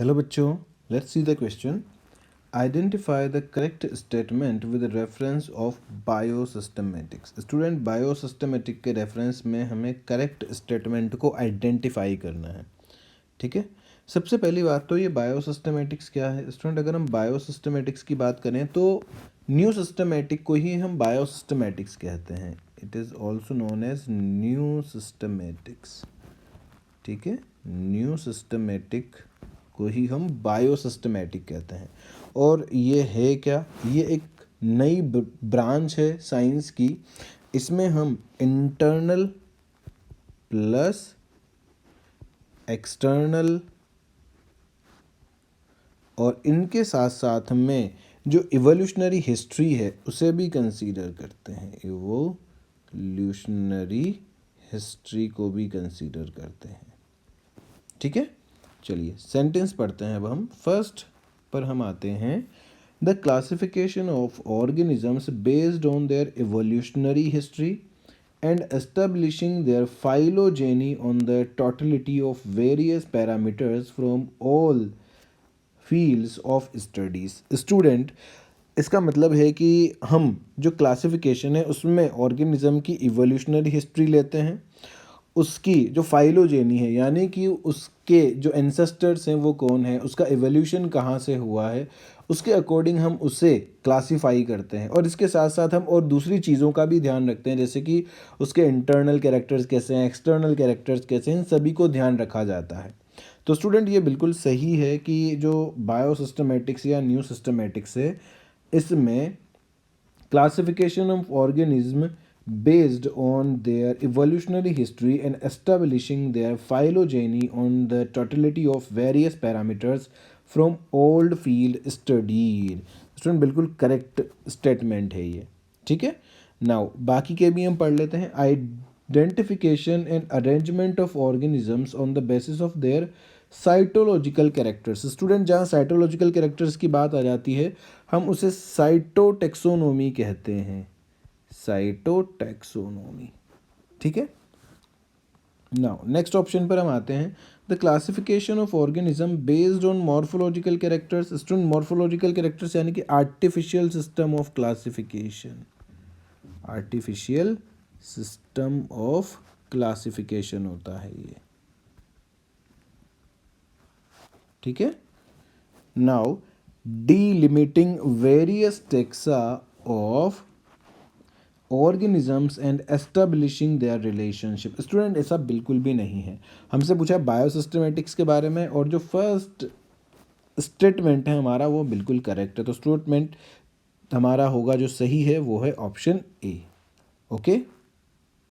Hello बच्चों, let's see the question. Identify the correct statement with reference of biosystematics. Student, biosystematic के reference में हमें correct statement को identify करना है. ठीक है. सबसे पहली बात तो ये बायोसिस्टमेटिक्स क्या है स्टूडेंट. अगर हम बायोसिस्टमेटिक्स की बात करें तो न्यू सिस्टमेटिक को ही हम बायोसिस्टमेटिक्स कहते हैं. It is also known as new systematics. ठीक है, न्यू सिस्टमेटिक को ही हम बायोसिस्टमेटिक कहते हैं. और ये है क्या, ये एक नई ब्रांच है साइंस की. इसमें हम इंटरनल प्लस एक्सटर्नल और इनके साथ साथ में जो इवोल्यूशनरी हिस्ट्री है उसे भी कंसीडर करते हैं. इवोल्यूशनरी हिस्ट्री को भी कंसीडर करते हैं. ठीक है, चलिए सेंटेंस पढ़ते हैं. अब हम फर्स्ट पर हम आते हैं. The classification of organisms based on their evolutionary history and establishing their phylogeny on the totality of various parameters from all fields of studies. Student, इसका मतलब है कि हम जो क्लासिफिकेशन है उसमें ऑर्गेनिज्म की इवोल्यूशनरी हिस्ट्री लेते हैं, उसकी जो फाइलोजेनी है यानी कि उसके जो एंसेस्टर्स हैं वो कौन है, उसका एवोल्यूशन कहाँ से हुआ है, उसके अकॉर्डिंग हम उसे क्लासीफाई करते हैं. और इसके साथ साथ हम और दूसरी चीज़ों का भी ध्यान रखते हैं, जैसे कि उसके इंटरनल कैरेक्टर्स कैसे हैं, एक्सटर्नल कैरेक्टर्स कैसे हैं, इन सभी को ध्यान रखा जाता है. तो स्टूडेंट, ये बिल्कुल सही है कि जो बायोसिस्टमेटिक्स या न्यू सिस्टमेटिक्स है इसमें classification of organism based on their evolutionary history and establishing their phylogeny on the totality of various parameters from old field studied. Student, बिल्कुल करेक्ट स्टेटमेंट है ये. ठीक है. नाउ बाकी के भी हम पढ़ लेते हैं. Identification and arrangement of organisms on the basis of their cytological characters. Student, जहाँ साइटोलॉजिकल कैरेक्टर्स की बात आ जाती है हम उसे साइटोटेक्सोनोमी कहते हैं. साइटोटैक्सोनोमी. ठीक है. नाउ नेक्स्ट ऑप्शन पर हम आते हैं. The classification of organism based on morphological characters. Student, morphological characters यानी कि artificial system of classification. Artificial system of classification होता है ये. ठीक है. Now delimiting various taxa of organisms and establishing their relationship. Student, ऐसा बिल्कुल भी नहीं है. हमसे पूछा है बायोसिस्टमेटिक्स के बारे में और जो फर्स्ट स्टेटमेंट है हमारा वो बिल्कुल करेक्ट है. तो स्टेटमेंट हमारा होगा जो सही है वो है ऑप्शन ए. ओके.